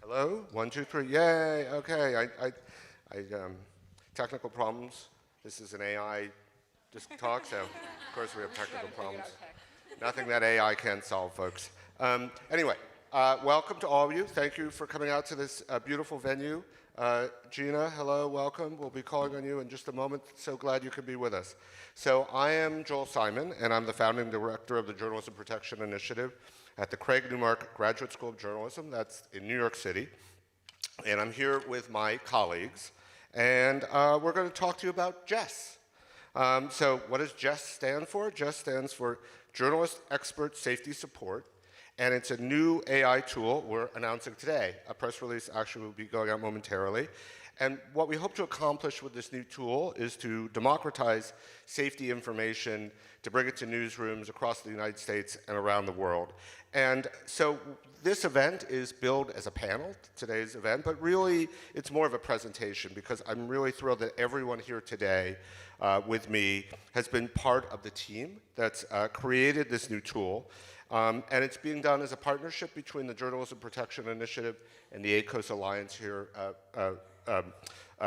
Hello, one, two, three, yay, okay. Technical problems. This is an AI just talk, so of course we have technical problems. Nothing that AI can't solve, folks. Welcome to all of you. Thank you for coming out to this beautiful venue. Gina, hello, welcome. We'll be calling on you in just a moment. So glad you could be with us. So I am Joel Simon, and I'm the founding director of the Journalism Protection Initiative at the Craig Newmark Graduate School of Journalism. That's in New York City. And I'm here with my colleagues, and we're going to talk to you about JESS. So what does JESS stand for? JESS stands for Journalist Expert Safety Support, and it's a new AI tool we're announcing today. A press release actually will be going out momentarily. And what we hope to accomplish with this new tool is to democratize safety information, to bring it to newsrooms across the United States and around the world. And so this event is billed as a panel, today's event, but really it's more of a presentation because I'm really thrilled that everyone here today with me has been part of the team that's created this new tool. And it's being done as a partnership between the Journalism Protection Initiative and the ACOS Alliance here,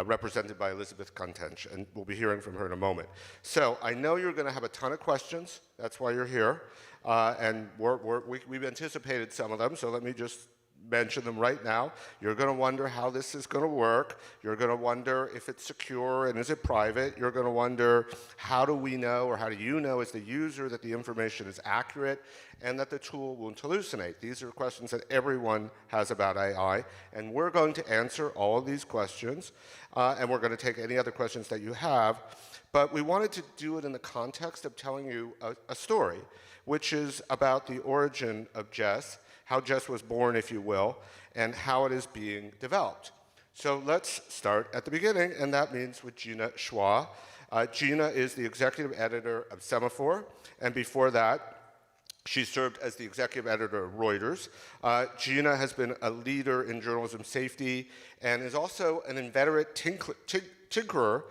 represented by Elisabet Cantenys, and we'll be hearing from her in a moment. So I know you're going to have a ton of questions. That's why you're here. And we've anticipated some of them, so let me just mention them right now. You're going to wonder how this is going to work. You're going to wonder if it's secure and is it private. You're going to wonder how do we know, or how do you know as the user, that the information is accurate and that the tool won't hallucinate. These are questions that everyone has about AI, and we're going to answer all of these questions, and we're going to take any other questions that you have. But we wanted to do it in the context of telling you a story, which is about the origin of JESS, how JESS was born, if you will, and how it is being developed. So let's start at the beginning, and that means with Gina Chua. Gina is the executive editor of Semafor, and before that, she served as the executive editor of Reuters. Gina has been a leader in journalism safety and is also an inveterate tinkerer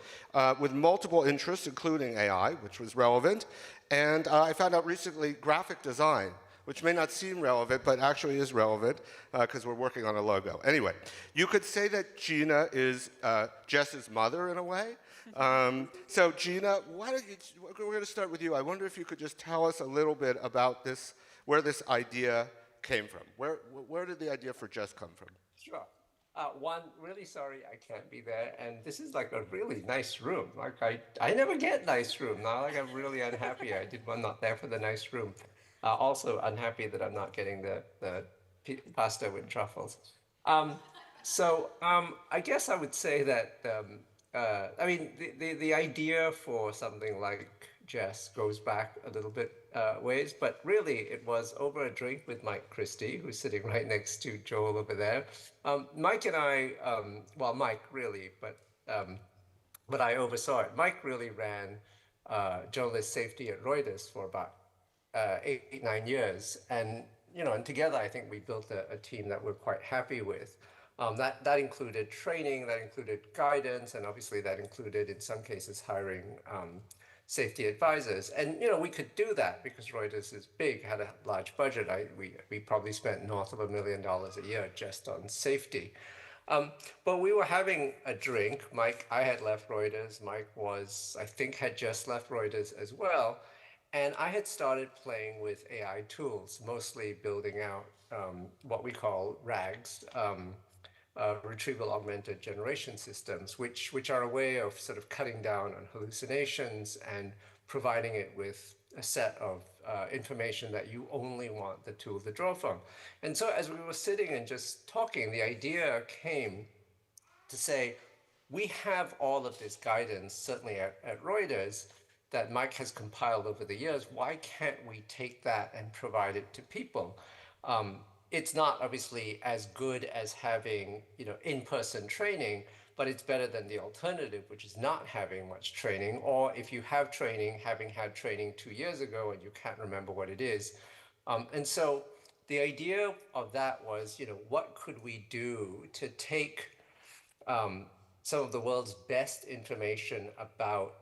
with multiple interests, including AI, which was relevant. And I found out recently graphic design, which may not seem relevant, but actually is relevant because we're working on a logo. Anyway, you could say that Gina is Jess's mother in a way. So Gina, we're going to start with you. I wonder if you could just tell us a little bit about this, where this idea came from. Where did the idea for JESS come from? Sure. One, really sorry I can't be there, and this is like a really nice room. Like I never get nice room. Now like I'm really unhappy I did one not there for the nice room. Also unhappy that I'm not getting the pasta with truffles. I guess I would say that I mean the idea for something like JESS goes back a little bit ways, but really it was over a drink with Mike Christie, who's sitting right next to Joel over there. Mike and I, well, Mike really, but I oversaw it. Mike really ran journalist safety at Reuters for about 8, 9 years, and and together I think we built a team that we're quite happy with. That included training, that included guidance, and obviously that included in some cases hiring safety advisors. And we could do that because Reuters is big, had a large budget. We probably spent north of $1 million a year just on safety. But we were having a drink. I had left Reuters. Mike I think, had just left Reuters as well. And I had started playing with AI tools, mostly building out what we call RAGs, retrieval augmented generation systems, which are a way of sort of cutting down on hallucinations and providing it with a set of information that you only want the tool to draw from. And so as we were sitting and just talking, the idea came to say, we have all of this guidance, certainly at Reuters, that Mike has compiled over the years. Why can't we take that and provide it to people? It's not obviously as good as having in-person training, but it's better than the alternative, which is not having much training, or if you have training, having had training 2 years ago and you can't remember what it is. And so the idea of that was, what could we do to take some of the world's best information about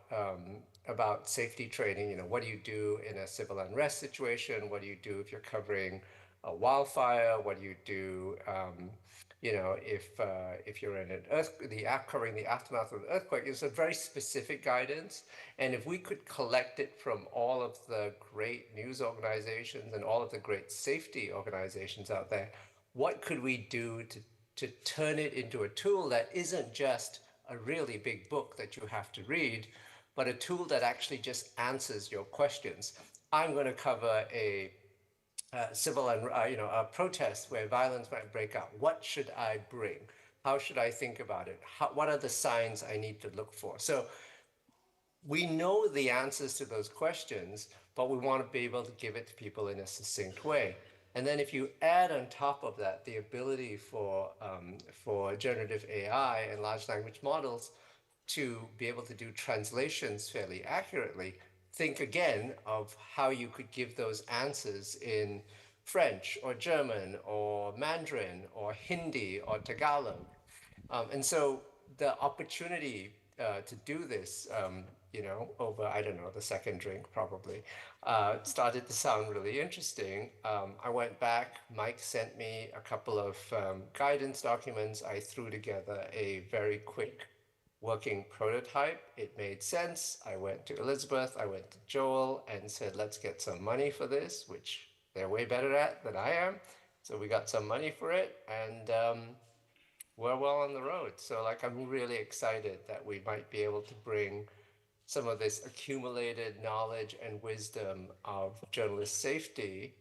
safety training? What do you do in a civil unrest situation? What do you do if you're covering a wildfire? What do you do, if you're in an covering the aftermath of an earthquake? It's a very specific guidance, and if we could collect it from all of the great news organizations and all of the great safety organizations out there, what could we do to turn it into a tool that isn't just a really big book that you have to read, but a tool that actually just answers your questions? I'm going to cover a civil and a protest where violence might break out. What should I bring? How should I think about it? What are the signs I need to look for? So we know the answers to those questions, but we want to be able to give it to people in a succinct way. And then if you add on top of that the ability for generative AI and large language models to be able to do translations fairly accurately, think again of how you could give those answers in French or German or Mandarin or Hindi or Tagalog. And so the opportunity to do this, over, I don't know, the second drink probably, started to sound really interesting. I went back, Mike sent me a couple of guidance documents. I threw together a very quick working prototype. It made sense. I went to Elisabet, I went to Joel and said, let's get some money for this, which they're way better at than I am. So we got some money for it, and we're well on the road. So like, I'm really excited that we might be able to bring some of this accumulated knowledge and wisdom of journalist safety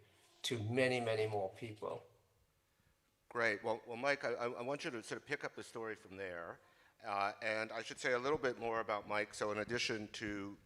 to many, many more people. Great. Well, Mike, I want you to sort of pick up the story from there. And I should say a little bit more about Mike. So in addition to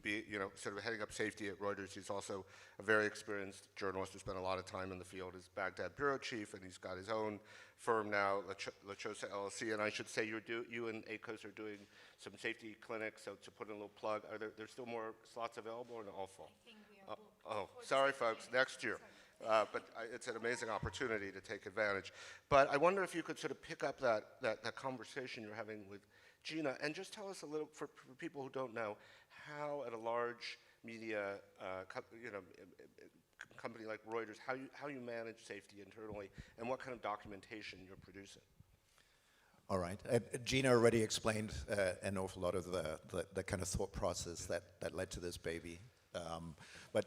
sort of heading up safety at Reuters, he's also a very experienced journalist who spent a lot of time in the field as Baghdad bureau chief, and he's got his own firm now, La Chosa LLC. And I should say you and ACOS are doing some safety clinics. So to put in a little plug, are there still more slots available or all full? I think we are booked. Sorry, folks. Next year. But it's an amazing opportunity to take advantage. But I wonder if you could sort of pick up that conversation you're having with Gina, and just tell us a little, for people who don't know, how at a large media company like Reuters, how you manage safety internally, and what kind of documentation you're producing. All right. Gina already explained an awful lot of the kind of thought process that led to this baby. But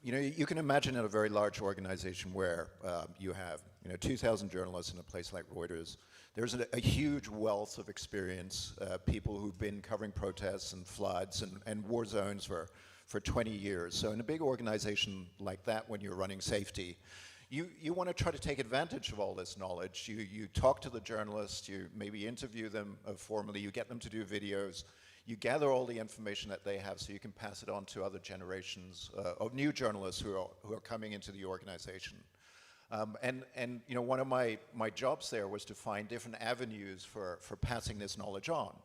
you can imagine in a very large organization where you have 2,000 journalists in a place like Reuters. There's a huge wealth of experience, people who've been covering protests and floods and war zones for 20 years. So in a big organization like that, when you're running safety, you want to try to take advantage of all this knowledge. You talk to the journalists, you maybe interview them formally, you get them to do videos, you gather all the information that they have so you can pass it on to other generations of new journalists who are coming into the organization. And one of my jobs there was to find different avenues for passing this knowledge on.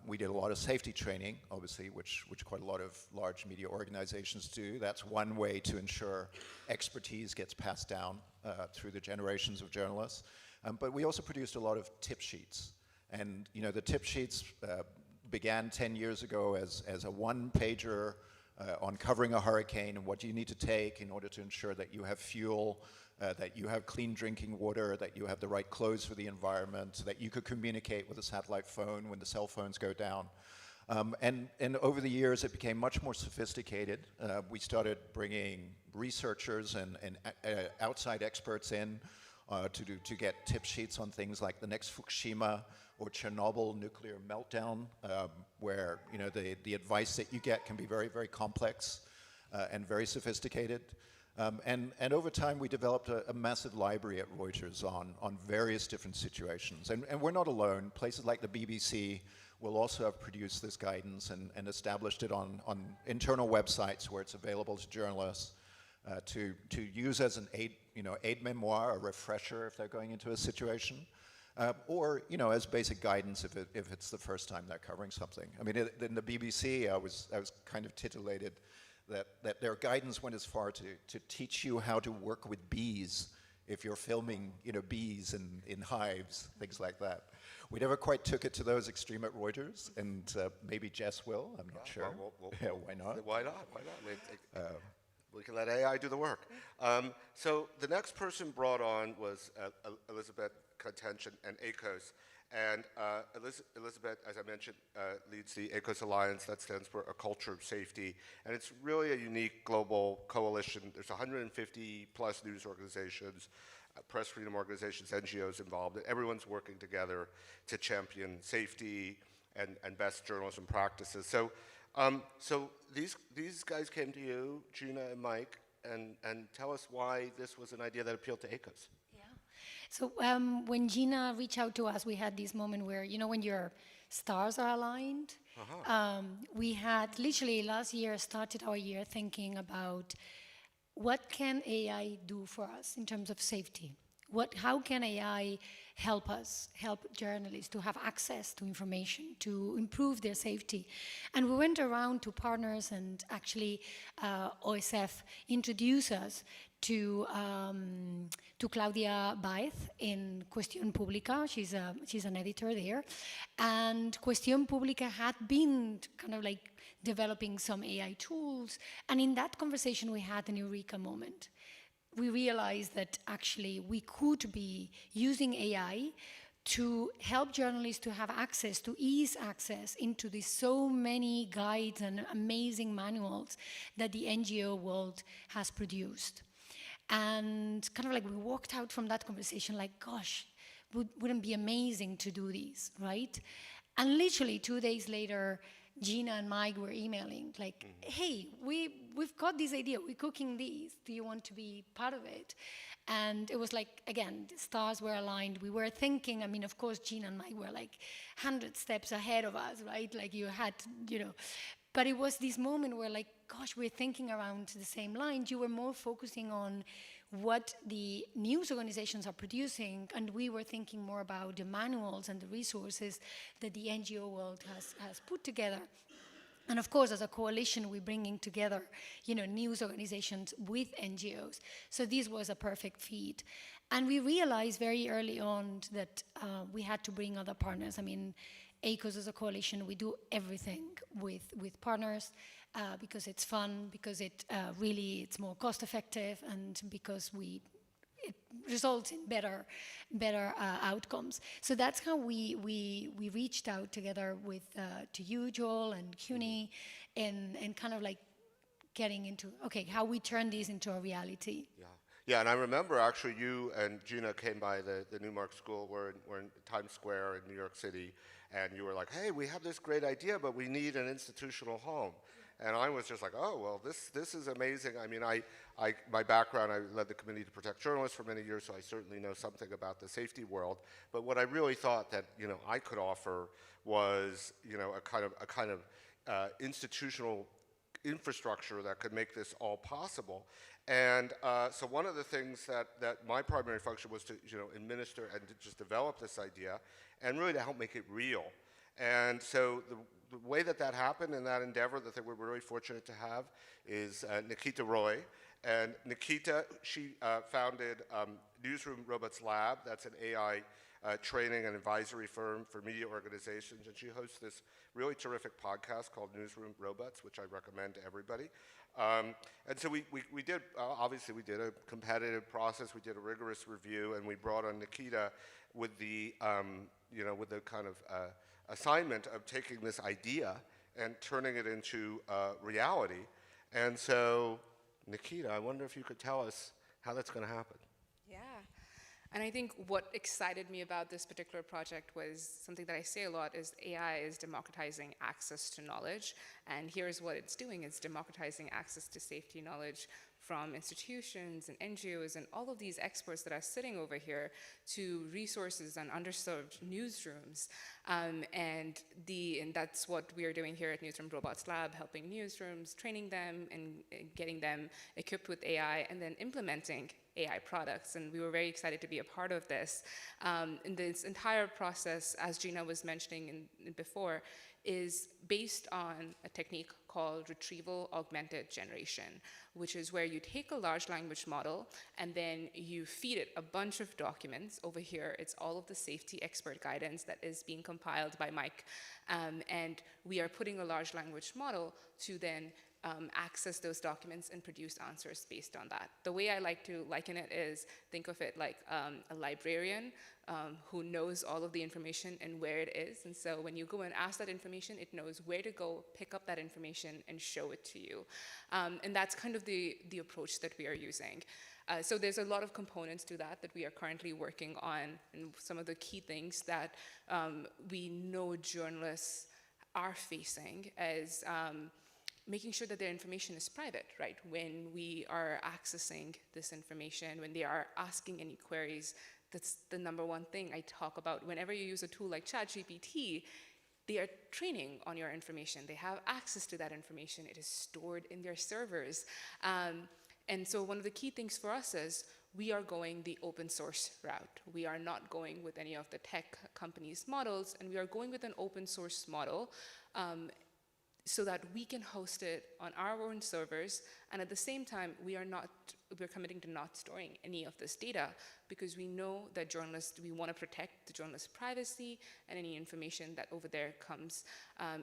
We did a lot of safety training, obviously, which quite a lot of large media organizations do. That's one way to ensure expertise gets passed down through the generations of journalists. But we also produced a lot of tip sheets. And the tip sheets began 10 years ago as a one-pager on covering a hurricane and what you need to take in order to ensure that you have fuel, that you have clean drinking water, that you have the right clothes for the environment, that you could communicate with a satellite phone when the cell phones go down. And over the years, it became much more sophisticated. We started bringing researchers and outside experts in to get tip sheets on things like the next Fukushima or Chernobyl nuclear meltdown, where the advice that you get can be very, very complex and very sophisticated. And over time, we developed a massive library at Reuters on various different situations. And we're not alone. Places like the BBC will also have produced this guidance and established it on internal websites where it's available to journalists to use as an aid memoir, a refresher if they're going into a situation. Or as basic guidance if it's the first time they're covering something. I mean, in the BBC, I was kind of titillated that their guidance went as far to teach you how to work with bees if you're filming bees in hives, things like that. We never quite took it to those extreme at Reuters, and maybe Jess will. I'm not sure. Well, yeah, why not? Why not? Why not? We can let AI do the work. So the next person brought on was Elisabet Cantenys and ACOS. And Elisabet, as I mentioned, leads the ACOS Alliance. That stands for A Culture of Safety. And it's really a unique global coalition. There's 150 plus news organizations, press freedom organizations, NGOs involved. Everyone's working together to champion safety and best journalism practices. So these guys came to you, Gina and Mike, and tell us why this was an idea that appealed to ACOS. So when Gina reached out to us, we had this moment where, you know, when your stars are aligned, we had literally last year started our year thinking about what can AI do for us in terms of safety? How can AI help us, help journalists to have access to information, to improve their safety? And we went around to partners, and actually OSF introduced us to Claudia Baez in Cuestión Pública. She's an editor there. And Cuestión Pública had been kind of like developing some AI tools. And in that conversation, we had an eureka moment. We realized that actually we could be using AI to help journalists to have access, to ease access into these so many guides and amazing manuals that the NGO world has produced. And kind of like we walked out from that conversation like, gosh, wouldn't it be amazing to do these, right? And literally 2 days later, Gina and Mike were emailing like, hey, we've got this idea, we're cooking these, do you want to be part of it? And it was like, again, the stars were aligned. We were thinking, I mean, of course, Gina and Mike were like 100 steps ahead of us, right? Like you had, you know, but it was this moment where like, gosh, we're thinking around the same lines. You were more focusing on what the news organizations are producing, and we were thinking more about the manuals and the resources that the NGO world has put together. And of course, as a coalition, we're bringing together, you know, news organizations with NGOs. So this was a perfect feed. And we realized very early on that we had to bring other partners. I mean, ACOS as a coalition, we do everything with partners because it's fun, because it's more cost effective, and because it results in better outcomes. So that's how we reached out together with to you, Joel, and CUNY, and kind of like getting into, okay, how we turn these into a reality. Yeah, and I remember actually you and Gina came by the Newmark school. We're in Times Square in New York City, and you were like, hey, we have this great idea, but we need an institutional home. And I was just like, oh, well, this is amazing. I mean, my background, I led the Committee to Protect Journalists for many years, so I certainly know something about the safety world. But what I really thought that, you know, I could offer was, you know, a kind of institutional infrastructure that could make this all possible. And so one of the things that my primary function was to, you know, administer and to just develop this idea and really to help make it real. And so the way that happened in that endeavor that we're really fortunate to have is Nikita Roy. And Nikita, she founded Newsroom Robots Lab. That's an AI training and advisory firm for media organizations. And she hosts this really terrific podcast called Newsroom Robots, which I recommend to everybody. And so we did, obviously we did a competitive process, we did a rigorous review, and we brought on Nikita with the, you know, with the kind of assignment of taking this idea and turning it into reality. And so, Nikita, I wonder if you could tell us how that's going to happen. Yeah. And I think what excited me about this particular project was something that I say a lot is AI is democratizing access to knowledge. And here's what it's doing. It's democratizing access to safety knowledge from institutions and NGOs and all of these experts that are sitting over here to resources and underserved newsrooms. And that's what we are doing here at Newsroom Robots Lab, helping newsrooms, training them and getting them equipped with AI and then implementing AI products. And we were very excited to be a part of this. And this entire process, as Gina was mentioning before, is based on a technique called retrieval augmented generation, which is where you take a large language model and then you feed it a bunch of documents. Over here, it's all of the safety expert guidance that is being compiled by Mike. And we are putting a large language model to then access those documents and produce answers based on that. The way I like to liken it is, think of it like a librarian who knows all of the information and where it is. And so when you go and ask that information, it knows where to go, pick up that information, and show it to you. And that's kind of the approach that we are using. So there's a lot of components to that we are currently working on, and some of the key things that we know journalists are facing is making sure that their information is private, right? When we are accessing this information, when they are asking any queries, that's the number one thing I talk about. Whenever you use a tool like ChatGPT, they are training on your information. They have access to that information. It is stored in their servers. And so one of the key things for us is we are going the open source route. We are not going with any of the tech companies' models, and we are going with an open source model so that we can host it on our own servers. And at the same time, we're committing to not storing any of this data, because we know that journalists, we want to protect the journalist's privacy and any information that over there comes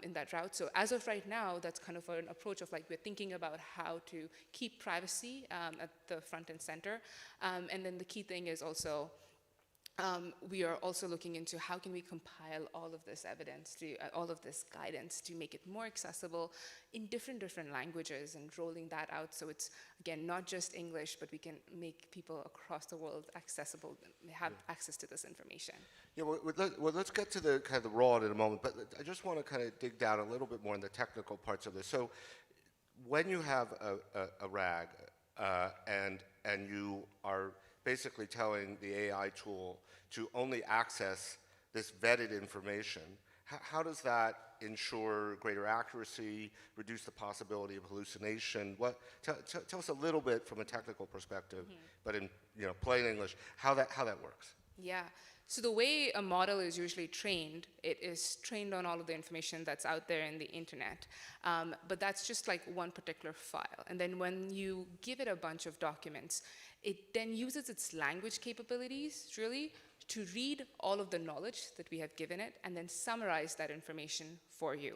in that route. So as of right now, that's kind of an approach of like, we're thinking about how to keep privacy at the front and center. And then the key thing is also, we are also looking into how can we compile all of this evidence, all of this guidance, to make it more accessible in different languages, and rolling that out so it's, again, not just English, but we can make people across the world accessible, have access to this information. Yeah, well, let's get to the kind of the raw in a moment, but I just want to kind of dig down a little bit more in the technical parts of this. So when you have a RAG and you are basically telling the AI tool to only access this vetted information, how does that ensure greater accuracy, reduce the possibility of hallucination? Tell us a little bit from a technical perspective, but in plain English, how that works. Yeah. So the way a model is usually trained, it is trained on all of the information that's out there in the internet. But that's just like one particular file. And then when you give it a bunch of documents, it then uses its language capabilities, really, to read all of the knowledge that we have given it and then summarize that information for you.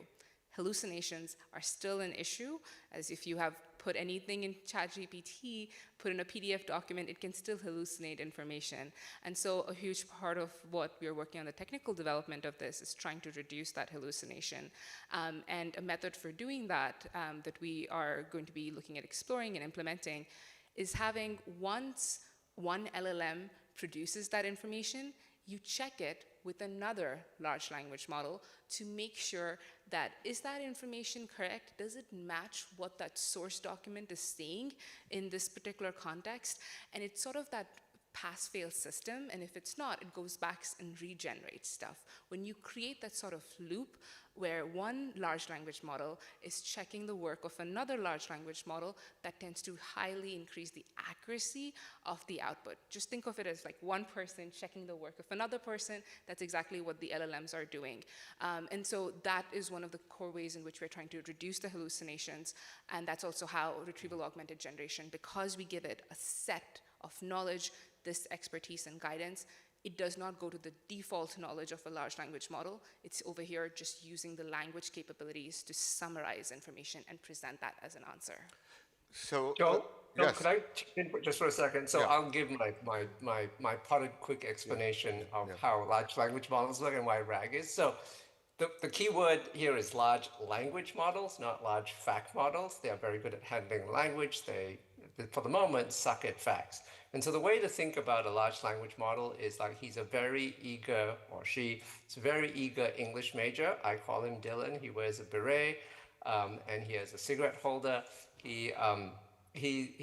Hallucinations are still an issue, as if you have put anything in ChatGPT, put in a PDF document, it can still hallucinate information. And so a huge part of what we're working on, the technical development of this, is trying to reduce that hallucination. And a method for doing that, that we are going to be looking at exploring and implementing, is having, once one LLM produces that information, you check it with another large language model to make sure that, is that information correct? Does it match what that source document is saying in this particular context? And it's sort of that pass-fail system, and if it's not, it goes back and regenerates stuff. When you create that sort of loop where one large language model is checking the work of another large language model, that tends to highly increase the accuracy of the output. Just think of it as like one person checking the work of another person. That's exactly what the LLMs are doing. And so that is one of the core ways in which we're trying to reduce the hallucinations, and that's also how retrieval augmented generation, because we give it a set of knowledge, this expertise and guidance, it does not go to the default knowledge of a large language model. It's over here just using the language capabilities to summarize information and present that as an answer. So, Joe, yes. could I chip in just for a second? So Yeah. I'll give my potted quick explanation of how large language models work and why RAG is. So the key word here is large language models, not large fact models. They are very good at handling language. They, for the moment, suck at facts. And so the way to think about a large language model is like, he's a very eager, or she is a very eager English major. I call him Dylan. He wears a beret and he has a cigarette holder. He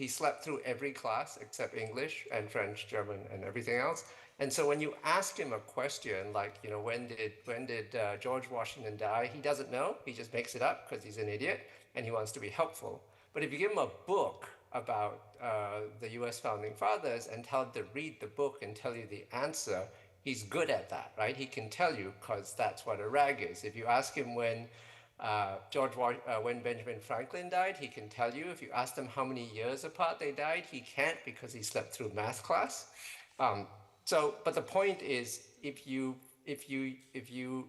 slept through every class except English and French, German, and everything else. And so when you ask him a question like, when did George Washington die? He doesn't know. He just makes it up because he's an idiot and he wants to be helpful. But if you give him a book about the US founding fathers and tell him to read the book and tell you the answer, he's good at that, right? He can tell you because that's what a RAG is. If you ask him when Benjamin Franklin died, he can tell you. If you ask him how many years apart they died, he can't because he slept through math class. But the point is, if you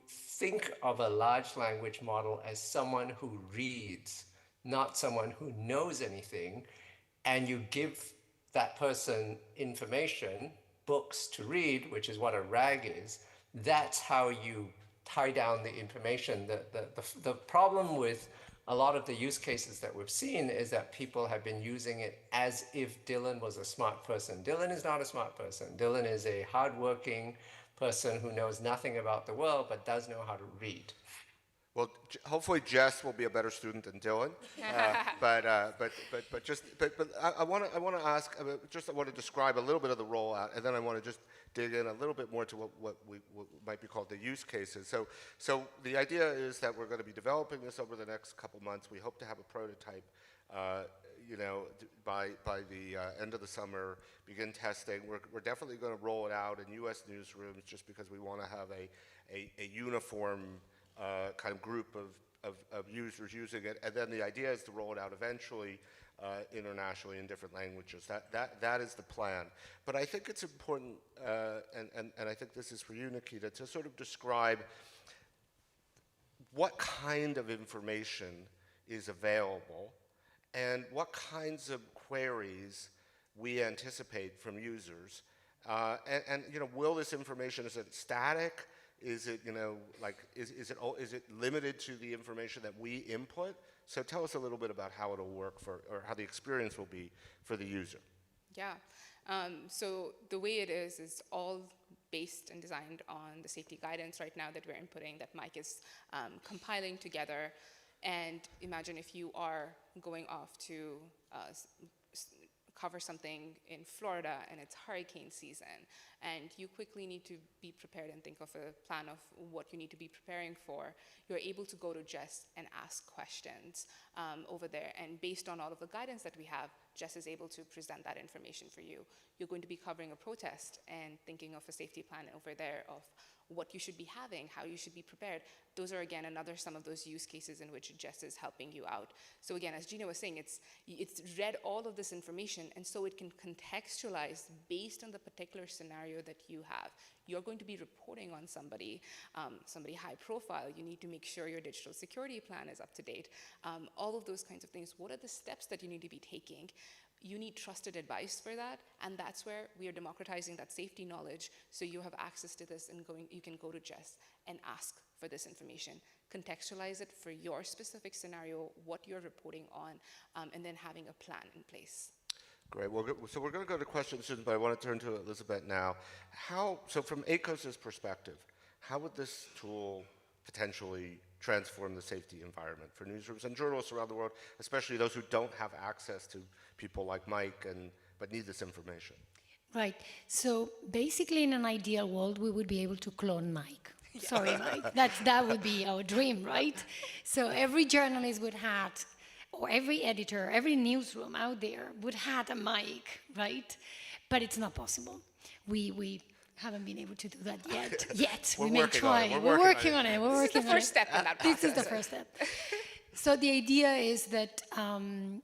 think of a large language model as someone who reads not someone who knows anything, and you give that person information, books to read, which is what a RAG is, that's how you tie down the information. The problem with a lot of the use cases that we've seen is that people have been using it as if Dylan was a smart person. Dylan is not a smart person. Dylan is a hardworking person who knows nothing about the world but does know how to read. Well, hopefully Jess will be a better student than Dylan. But I want to ask. I want to describe a little bit of the rollout, and then I want to just dig in a little bit more to what might be called the use cases. So the idea is that we're going to be developing this over the next couple months. We hope to have a prototype, by the end of the summer, begin testing. We're definitely going to roll it out in U.S. newsrooms, just because we want to have a uniform kind of group of users using it, and then the idea is to roll it out eventually internationally in different languages. That is the plan. But I think it's important, and I think this is for you, Nikita, to sort of describe what kind of information is available and what kinds of queries we anticipate from users. Will this information, is it static? Is it, is it limited to the information that we input? So tell us a little bit about how it'll work or how the experience will be for the user. Yeah. So the way it is all based and designed on the safety guidance right now that we're inputting, that Mike is compiling together. And imagine if you are going off to cover something in Florida and it's hurricane season, and you quickly need to be prepared and think of a plan of what you need to be preparing for, you're able to go to Jess and ask questions over there. And based on all of the guidance that we have, Jess is able to present that information for you. You're going to be covering a protest and thinking of a safety plan over there of what you should be having, how you should be prepared. Those are, again, some of those use cases in which Jess is helping you out. So again, as Gina was saying, it's read all of this information, and so it can contextualize based on the particular scenario that you have. You're going to be reporting on somebody high profile. You need to make sure your digital security plan is up to date. All of those kinds of things. What are the steps that you need to be taking? You need trusted advice for that, and that's where we are democratizing that safety knowledge, so you have access to this and you can go to Jess and ask for this information, contextualize it for your specific scenario, what you're reporting on, and then having a plan in place. Great. So we're going to go to questions soon, but I want to turn to Elisabet now. So from ACOS's perspective, how would this tool potentially transform the safety environment for newsrooms and journalists around the world, especially those who don't have access to people like Mike but need this information? Right. So basically, in an ideal world, we would be able to clone Mike. Yeah. Sorry, Mike. That would be our dream, right? So every journalist would have, or every editor, every newsroom out there would have a Mike, right? But it's not possible. We haven't been able to do that yet. We're we may try. We're working on it. This is the first step in that process. This is the first step. So the idea is that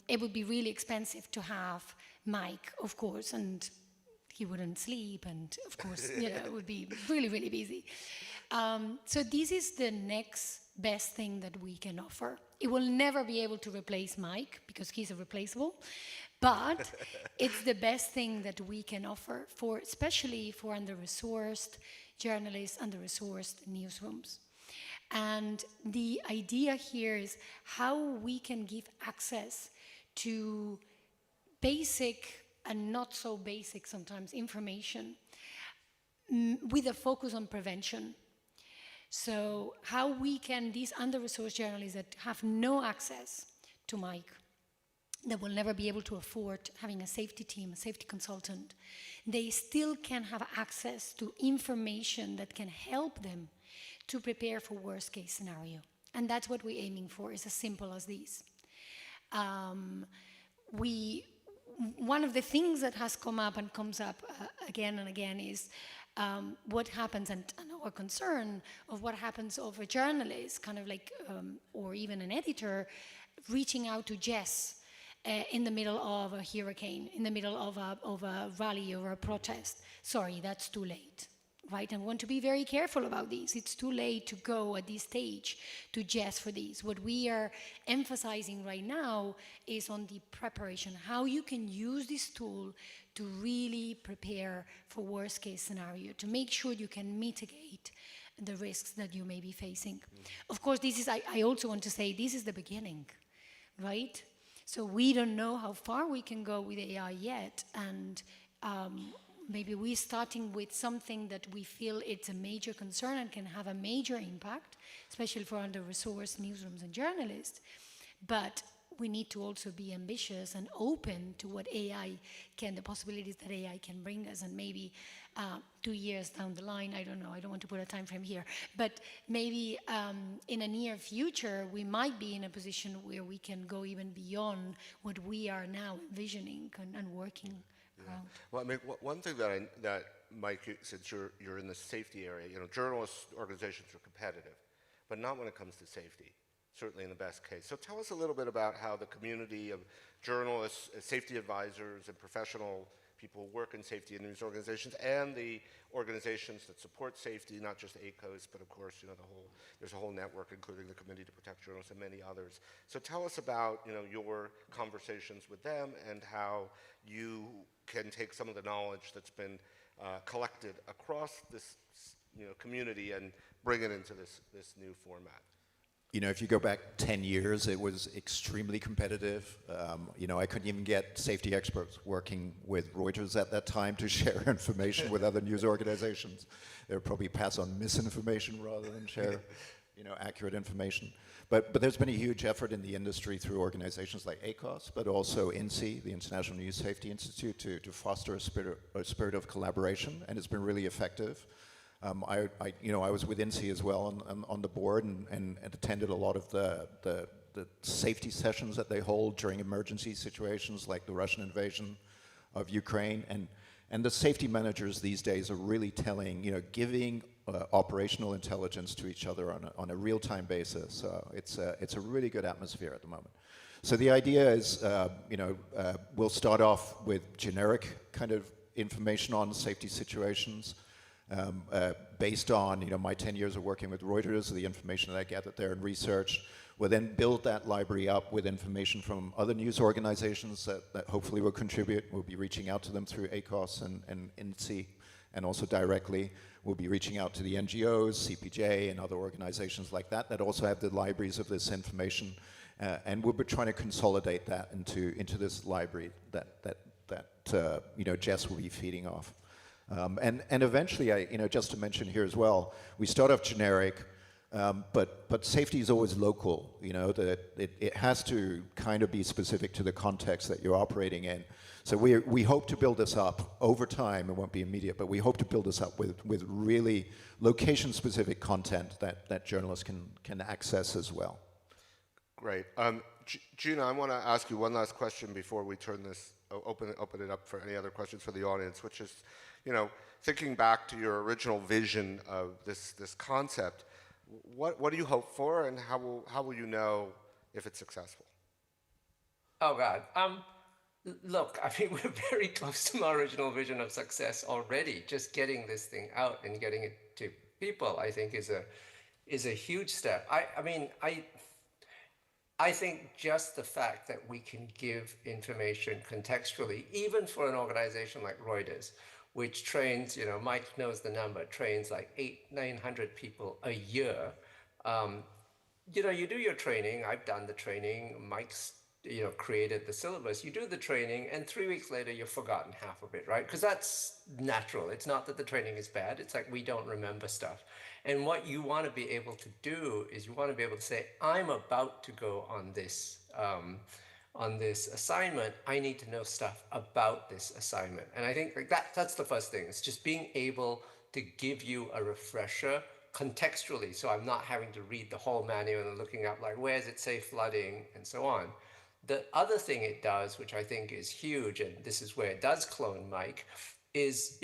it would be really expensive to have Mike, of course, and he wouldn't sleep, and of course, it would be really, really busy. So this is the next best thing that we can offer. It will never be able to replace Mike because he's irreplaceable, but it's the best thing that we can offer especially for under-resourced journalists, under-resourced newsrooms. And the idea here is how we can give access to basic and not so basic sometimes information with a focus on prevention. So how we can, these under-resourced journalists that have no access to Mike, that will never be able to afford having a safety team, a safety consultant, they still can have access to information that can help them to prepare for worst case scenario. And that's what we're aiming for, is as simple as this. One of the things that has come up and comes up again and again is what happens, and our concern of what happens of a journalist, kind of like, or even an editor, reaching out to Jess in the middle of a hurricane, in the middle of a rally or a protest. Sorry, that's too late. right? And want to be very careful about these. It's too late to go at this stage to jest for these. What we are emphasizing right now is on the preparation, how you can use this tool to really prepare for worst case scenario, to make sure you can mitigate the risks that you may be facing. Of course, this is, I also want to say, this is the beginning, right? So we don't know how far we can go with AI yet, and maybe we're starting with something that we feel it's a major concern and can have a major impact, especially for under-resourced newsrooms and journalists. But we need to also be ambitious and open to what AI can, the possibilities that AI can bring us, and maybe 2 years down the line, I don't know, I don't want to put a time frame here, but maybe in a near future, we might be in a position where we can go even beyond what we are now envisioning and working around. Well, I mean, one thing that Mike, since you're in the safety area, you know, journalist organizations are competitive, but not when it comes to safety, certainly in the best case. So tell us a little bit about how the community of journalists, safety advisors, and professional people who work in safety in news organizations, and the organizations that support safety, not just ACOS, but of course, you know, there's a whole network, including the Committee to Protect Journalists and many others. So tell us about, you know, your conversations with them and how you can take some of the knowledge that's been collected across this, you know, community and bring it into this new format. You know, if you go back 10 years, it was extremely competitive. You know, I couldn't even get safety experts working with Reuters at that time to share information with other news organizations. They would probably pass on misinformation rather than share, you know, accurate information. But there's been a huge effort in the industry through organizations like ACOS, but also INSEE, the International News Safety Institute, to foster a spirit of collaboration, and it's been really effective. I was with INSEE as well on the board and attended a lot of the safety sessions that they hold during emergency situations like the Russian invasion of Ukraine. And the safety managers these days are really giving operational intelligence to each other on a real-time basis. It's a really good atmosphere at the moment. So the idea is, we'll start off with generic kind of information on safety situations. Based on my 10 years of working with Reuters, the information that I gathered there and researched, we'll then build that library up with information from other news organizations that hopefully will contribute. We'll be reaching out to them through ACOS and INSEE, and also directly. We'll be reaching out to the NGOs, CPJ, and other organizations like that also have the libraries of this information, and we'll be trying to consolidate that into this library that Jess will be feeding off. And eventually, just to mention here as well, we start off generic, but safety is always local. That it has to kind of be specific to the context that you're operating in. So we hope to build this up over time. It won't be immediate, but we hope to build this up with really location-specific content that journalists can access as well. Great. Gina, I want to ask you one last question before we turn this open it up for any other questions for the audience, which is, thinking back to your original vision of this concept, what do you hope for, and how will you know if it's successful? Oh God. Look, I mean, we're very close to my original vision of success already. Just getting this thing out and getting it to people, I think, is a huge step. I think just the fact that we can give information contextually, even for an organization like Reuters, which trains, Mike knows the number, trains like 800-900 people a year. You do your training. I've done the training. Mike's, created the syllabus. You do the training, and 3 weeks later, you've forgotten half of it, right? Because that's natural. It's not that the training is bad. It's like we don't remember stuff. And what you want to be able to do is you want to be able to say, I'm about to go on this assignment. I need to know stuff about this assignment. And I think that's the first thing. It's just being able to give you a refresher contextually. So I'm not having to read the whole manual and looking up like, where does it say flooding and so on. The other thing it does, which I think is huge, and this is where it does clone Mike, is,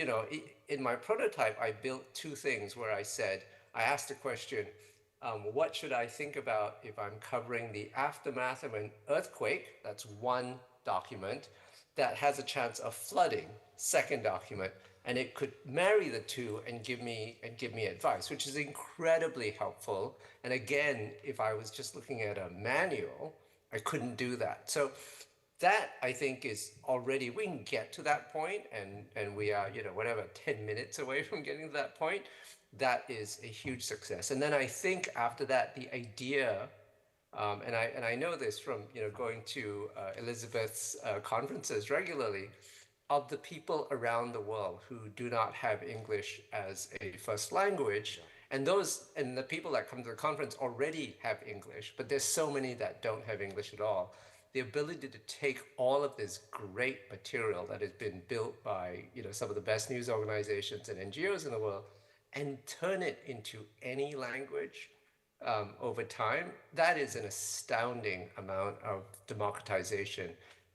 in my prototype, I built two things where I asked the question, what should I think about if I'm covering the aftermath of an earthquake? That's one document. That has a chance of flooding, second document. and it could marry the two and give me advice, which is incredibly helpful. And again, if I was just looking at a manual, I couldn't do that. So that, I think, is already, we can get to that point, and we are, whatever, 10 minutes away from getting to that point. That is a huge success. And then I think after that, the idea, and I know this from going to Elisabet's conferences regularly, of the people around the world who do not have English as a first language, and the people that come to the conference already have English, but there's so many that don't have English at all. The ability to take all of this great material that has been built by some of the best news organizations and NGOs in the world, and turn it into any language over time, that is an astounding amount of democratization.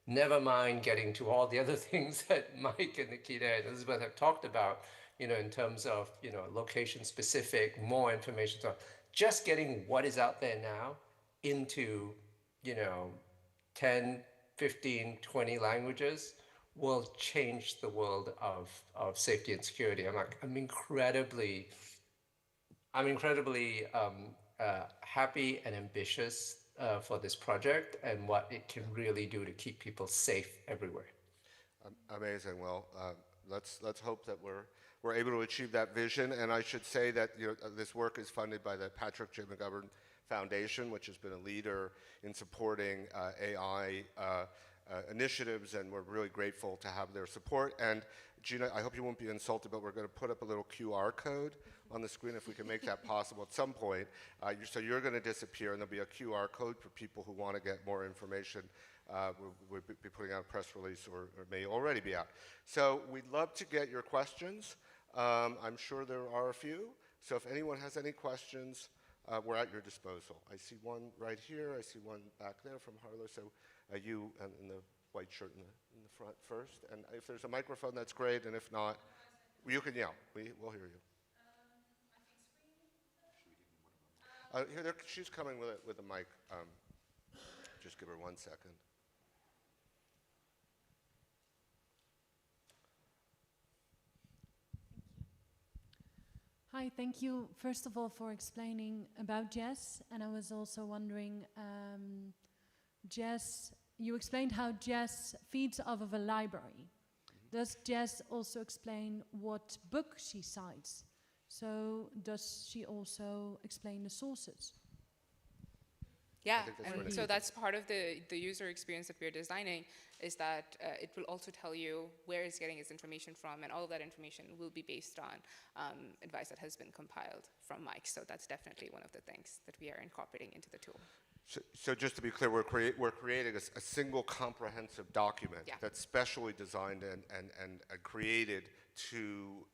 Never mind getting to all the other things that Mike and Nikita and Elisabet have talked about, in terms of, location specific, more information. So just getting what is out there now into, 10, 15, 20 languages will change the world of safety and security. I'm incredibly happy and ambitious for this project and what it can really do to keep people safe everywhere. Amazing. Well, let's hope that we're able to achieve that vision. And I should say that this work is funded by the Patrick J. McGovern Foundation, which has been a leader in supporting AI initiatives, and we're really grateful to have their support. And Gina, I hope you won't be insulted, but we're going to put up a little QR code on the screen if we can make that possible at some point. So you're going to disappear, and there'll be a QR code for people who want to get more information. We'll be putting out a press release, or it may already be out. So we'd love to get your questions. I'm sure there are a few. So if anyone has any questions, we're at your disposal. I see one right here. I see one back there from Harlow. So you in the white shirt in the front first. And if there's a microphone, that's great. And if not, you can yell. We'll hear you. Here, she's coming with a mic. Just give her 1 second. Hi, thank you, first of all, for explaining about JES. And I was also wondering, JES, you explained how JES feeds off of a library. Does JES also explain what book she cites? So does she also explain the sources? Yeah, that's and really so good. that's part of the user experience that we're designing, is that it will also tell you where it's getting its information from, and all of that information will be based on advice that has been compiled from Mike. So that's definitely one of the things that we are incorporating into the tool. So just to be clear, we're creating a single comprehensive document that's specially designed and created to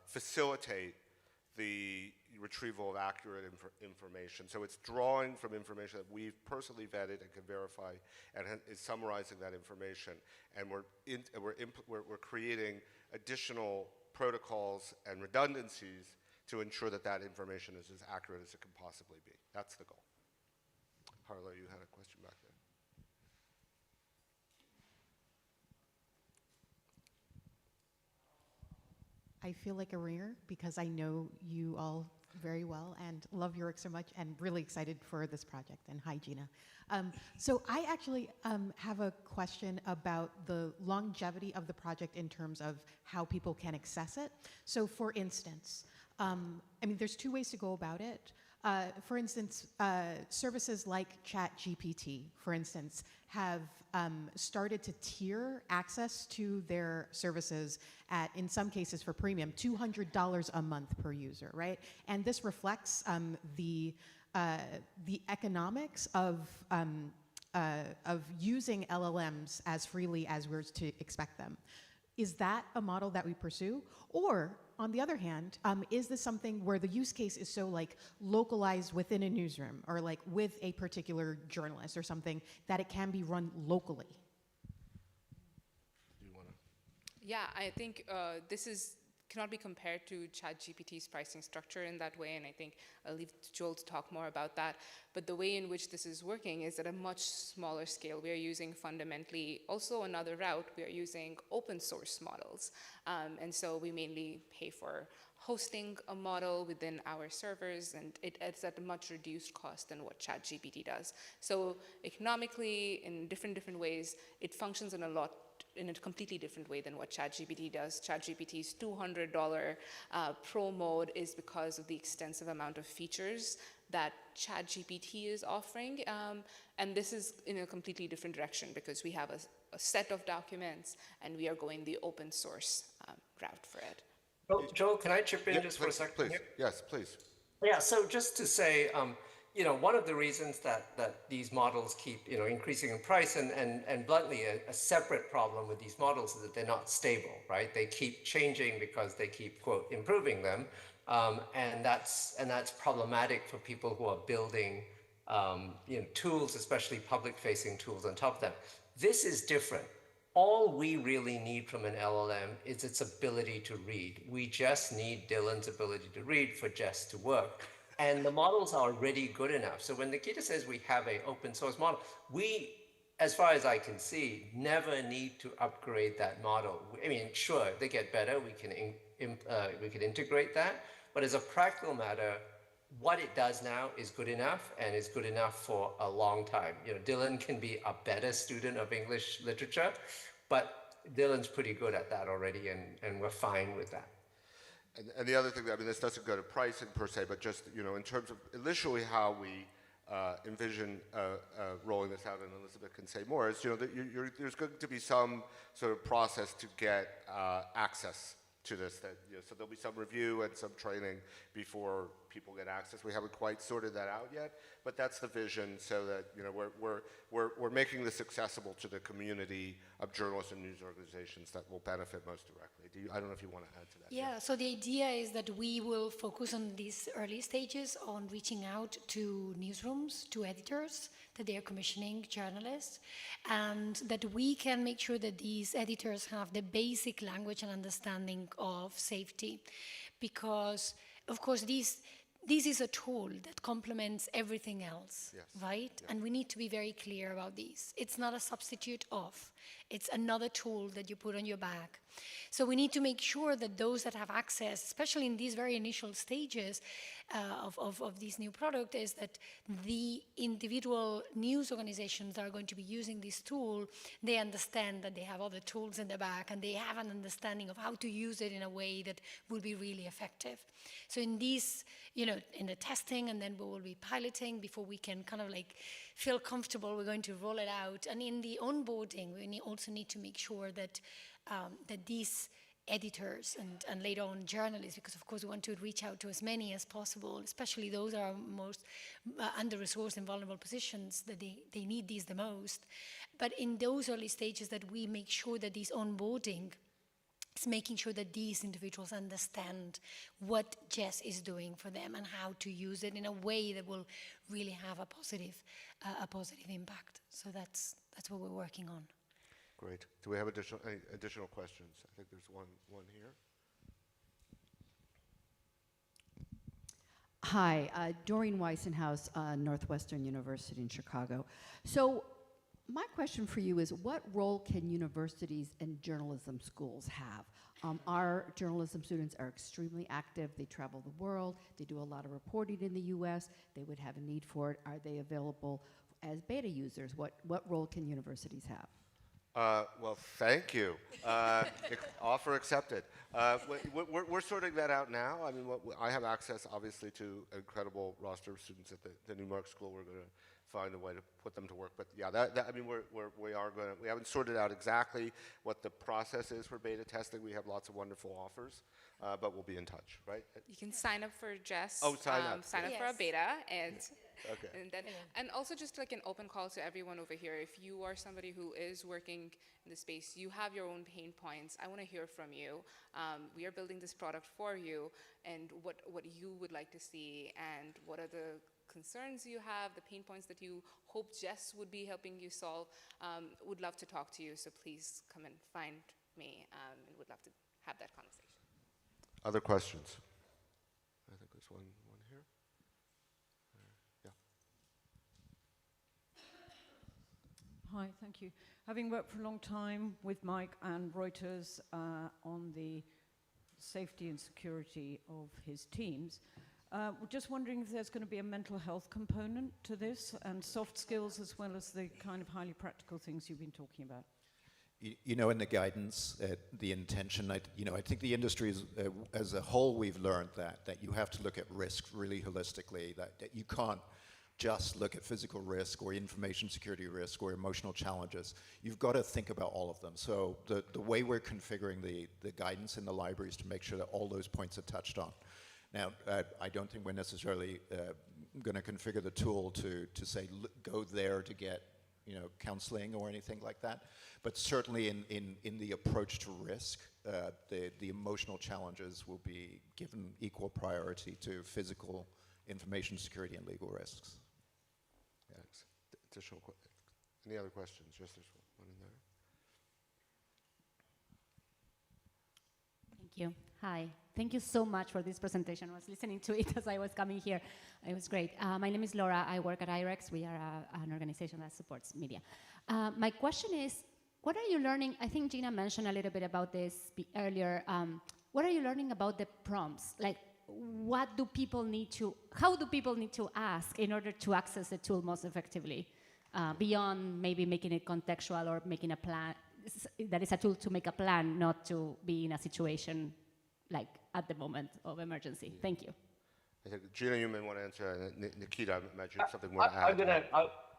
facilitate the retrieval of accurate information. So it's drawing from information that we've personally vetted and can verify, and is summarizing that information. And we're creating additional protocols and redundancies to ensure that that information is as accurate as it can possibly be. That's the goal. Harlow, you had a question back there. I feel like a ringer because I know you all very well and love your work so much, and really excited for this project. And hi, Gina. So I actually have a question about the longevity of the project in terms of how people can access it. So for instance, I mean, there's two ways to go about it. For instance, services like ChatGPT, for instance, have started to tier access to their services at, in some cases for premium, $200 a month per user, right? And this reflects the economics of using LLMs as freely as we're to expect them. Is that a model that we pursue? Or, on the other hand, is this something where the use case is so like localized within a newsroom, or like with a particular journalist or something, that it can be run locally? Do you want to? Yeah, I think this is cannot be compared to ChatGPT's pricing structure in that way, and I think I'll leave Joel to talk more about that. But the way in which this is working is at a much smaller scale. We are using fundamentally also another route. We are using open source models, and so we mainly pay for hosting a model within our servers, and it's at a much reduced cost than what ChatGPT does. So economically, in different ways, it functions in a completely different way than what ChatGPT does. ChatGPT's $200 pro mode is because of the extensive amount of features that ChatGPT is offering, and this is in a completely different direction because we have a set of documents and we are going the open source route for it. Joel, can I chip in Yeah, just for a second? please. Here? Yes, please. Yeah, so just to say, one of the reasons that these models keep, increasing in price, and bluntly, a separate problem with these models is that they're not stable, right? They keep changing because they keep, quote, improving them, and that's problematic for people who are building, tools, especially public-facing tools on top of them. This is different. All we really need from an LLM is its ability to read. We just need Dylan's ability to read for Jess to work. And the models are already good enough. So when Nikita says we have an open source model, we, as far as I can see, never need to upgrade that model. I mean, sure, if they get better, we can integrate that. But as a practical matter, what it does now is good enough, and is good enough for a long time. Dylan can be a better student of English literature, but Dylan's pretty good at that already, and we're fine with that. And the other thing, this doesn't go to pricing per se, but just, in terms of initially how we envision rolling this out, and Elisabet can say more, is, there's going to be some sort of process to get access to this. So there'll be some review and some training before people get access. We haven't quite sorted that out yet, but that's the vision, so that we're making this accessible to the community of journalists and news organizations that will benefit most directly. I don't know if you want to add to that. Yeah, so the idea is that we will focus on these early stages on reaching out to newsrooms, to editors, that they are commissioning journalists, and that we can make sure that these editors have the basic language and understanding of safety. Because, of course, this is a tool that complements everything else, yes, right? Yeah. And we need to be very clear about this. It's not a substitute of. It's another tool that you put on your back. So we need to make sure that those that have access, especially in these very initial stages of this new product, is that the individual news organizations that are going to be using this tool, they understand that they have other tools in the back, and they have an understanding of how to use it in a way that will be really effective. So in these, in the testing, and then we will be piloting before we can kind of feel comfortable, we're going to roll it out. And in the onboarding, we also need to make sure that that these editors and later on journalists, because of course we want to reach out to as many as possible, especially those that are most under-resourced and vulnerable positions, that they need these the most. But in those early stages, that we make sure that this onboarding is making sure that these individuals understand what Jess is doing for them and how to use it in a way that will really have a positive impact. So that's what we're working on. Great. Do we have any additional questions? I think there's one here. Hi, Doreen Weissenhaus, Northwestern University in Chicago. So my question for you is, what role can universities and journalism schools have? Our journalism students are extremely active. They travel the world. They do a lot of reporting in the US. They would have a need for it. Are they available as beta users? What role can universities have? Well, thank you. Offer accepted. We're sorting that out now. I have access, obviously, to an incredible roster of students at the Newmark School. We're going to find a way to put them to work. But yeah, we haven't sorted out exactly what the process is for beta testing. We have lots of wonderful offers, but we'll be in touch, right? You can sign up for Jess. Sign up. Sign up for a beta, and okay. And also just an open call to everyone over here. If you are somebody who is working in the space, you have your own pain points. I want to hear from you. We are building this product for you, and what you would like to see, and what are the concerns you have, the pain points that you hope Jess would be helping you solve. Would love to talk to you, so please come and find me, and would love to have that conversation. Other questions? I think there's one here. Yeah. Hi, thank you. Having worked for a long time with Mike and Reuters on the safety and security of his teams, we're just wondering if there's going to be a mental health component to this and soft skills as well as the kind of highly practical things you've been talking about. You know, in the guidance, the intention, I think the industry is, as a whole, we've learned that you have to look at risk really holistically, that you can't just look at physical risk or information security risk or emotional challenges. You've got to think about all of them. So the way we're configuring the guidance in the library is to make sure that all those points are touched on. Now, I don't think we're necessarily going to configure the tool to say, go there to get counseling or anything like that. But certainly in the approach to risk, the emotional challenges will be given equal priority to physical, information security, and legal risks. Thanks. Additional any other questions? Yes, there's one in there. Thank you. Hi. Thank you so much for this presentation. I was listening to it as I was coming here. It was great. My name is Laura. I work at IREX. We are an organization that supports media. My question is, what are you learning? I think Gina mentioned a little bit about this earlier. What are you learning about the prompts? Like, how do people need to ask in order to access the tool most effectively? Beyond maybe making it contextual or making a plan. That is a tool to make a plan, not to be in a situation like at the moment of emergency. Thank you. I think Gina, you may want to answer. And Nikita, I imagine something more to add.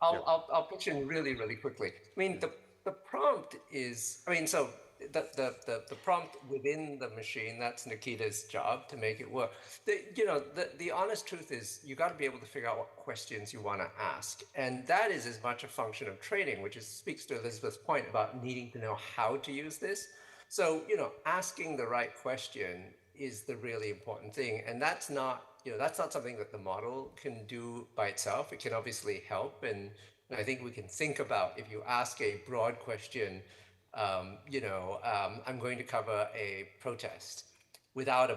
I'll pitch in really, really quickly. I mean, the prompt is, so the prompt within the machine, that's Nikita's job to make it work. The honest truth is you got to be able to figure out what questions you want to ask. And that is as much a function of training, which speaks to Elisabeth's point about needing to know how to use this. So, asking the right question is the really important thing. And that's not something that the model can do by itself. It can obviously help. And I think we can think about, if you ask a broad question, I'm going to cover a protest without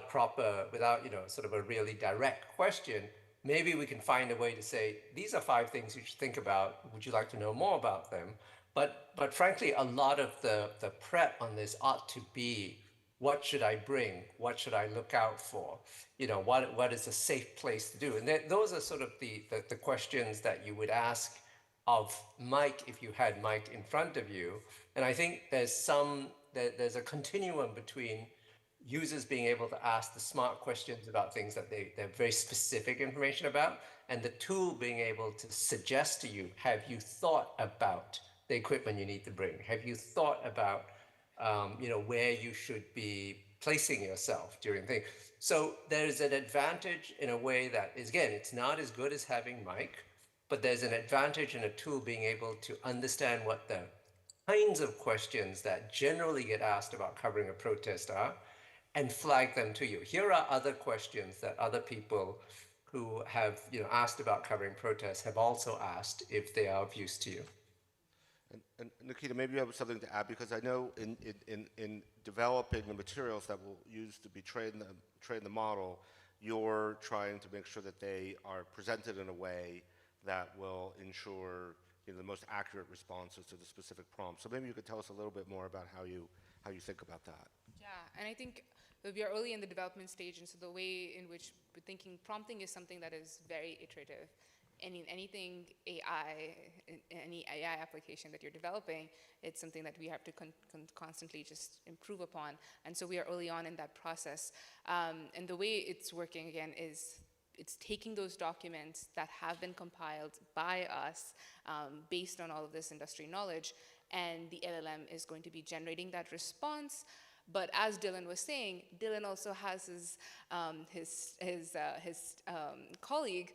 sort of a really direct question, maybe we can find a way to say, these are 5 things you should think about. Would you like to know more about them? But frankly, a lot of the prep on this ought to be, what should I bring? What should I look out for? What is a safe place to do? And those are sort of the questions that you would ask of Mike if you had Mike in front of you. And I think there's a continuum between users being able to ask the smart questions about things that they're very specific information about, and the tool being able to suggest to you, have you thought about the equipment you need to bring? Have you thought about where you should be placing yourself during things? So there's an advantage in a way that is, again, it's not as good as having Mike, but there's an advantage in a tool being able to understand what the kinds of questions that generally get asked about covering a protest are, and flag them to you. Here are other questions that other people who have asked about covering protests have also asked, if they are of use to you. And Nikita, maybe you have something to add, because I know in developing the materials that we'll use to be train the model, you're trying to make sure that they are presented in a way that will ensure the most accurate responses to the specific prompt. So maybe you could tell us a little bit more about how you think about that. Yeah, and I think that we are early in the development stage, and so the way in which we're thinking prompting is something that is very iterative. Anything AI, any AI application that you're developing, it's something that we have to constantly just improve upon. And so we are early on in that process. And the way it's working, again, is it's taking those documents that have been compiled by us based on all of this industry knowledge, and the LLM is going to be generating that response. But as Dylan was saying, Dylan also has his colleague,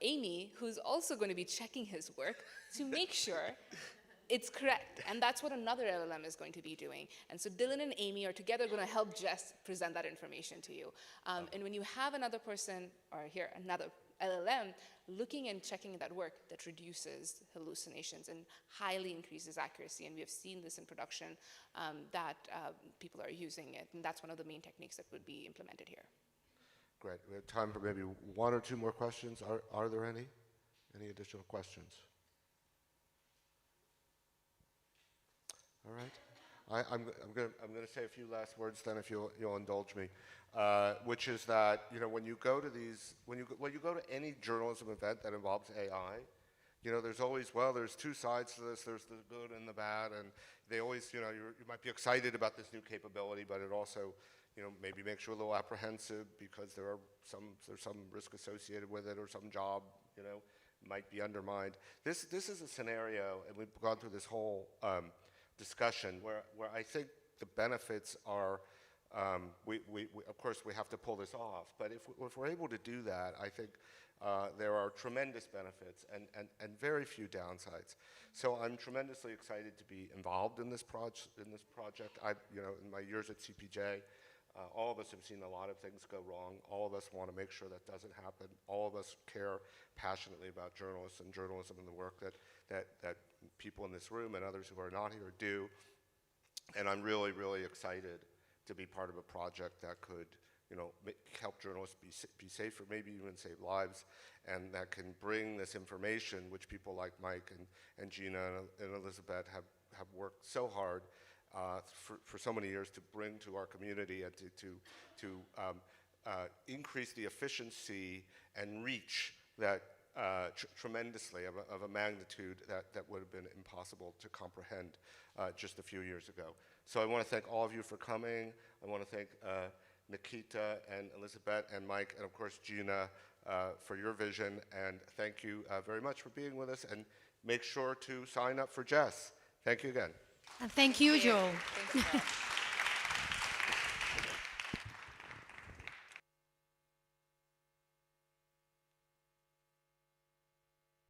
Amy, who's also going to be checking his work to make sure It's correct, and that's what another LLM is going to be doing. And so Dylan and Amy are together going to help Jess present that information to you. And when you have another person, or here, another LLM, looking and checking that work, that reduces hallucinations and highly increases accuracy. And we have seen this in production, that people are using it, and that's one of the main techniques that would be implemented here. Great. We have time for maybe one or two more questions. Are there any? Any additional questions? All right. I'm going to say a few last words then, if you'll indulge me, which is that when you go to when you go to any journalism event that involves AI, there's always, there's two sides to this. There's the good and the bad, and they always, you might be excited about this new capability, but it also, maybe makes you a little apprehensive because there's some risk associated with it, or some job, might be undermined. This is a scenario, and we've gone through this whole discussion where I think the benefits are, of course we have to pull this off, but if we're able to do that, I think there are tremendous benefits and very few downsides. So I'm tremendously excited to be involved in this project. In my years at CPJ, all of us have seen a lot of things go wrong. All of us want to make sure that doesn't happen. All of us care passionately about journalists and journalism and the work that people in this room and others who are not here do. And I'm really, really excited to be part of a project that could, help journalists be safer, maybe even save lives, and that can bring this information, which people like Mike and Gina and Elisabet have worked so hard for so many years to bring to our community, and to increase the efficiency and reach that tremendously of a magnitude that would have been impossible to comprehend just a few years ago. So I want to thank all of you for coming. I want to thank Nikita and Elisabet and Mike, and of course Gina, for your vision, and thank you very much for being with us, and make sure to sign up for Jess. Thank you again. And thank you, Joe. Thank you.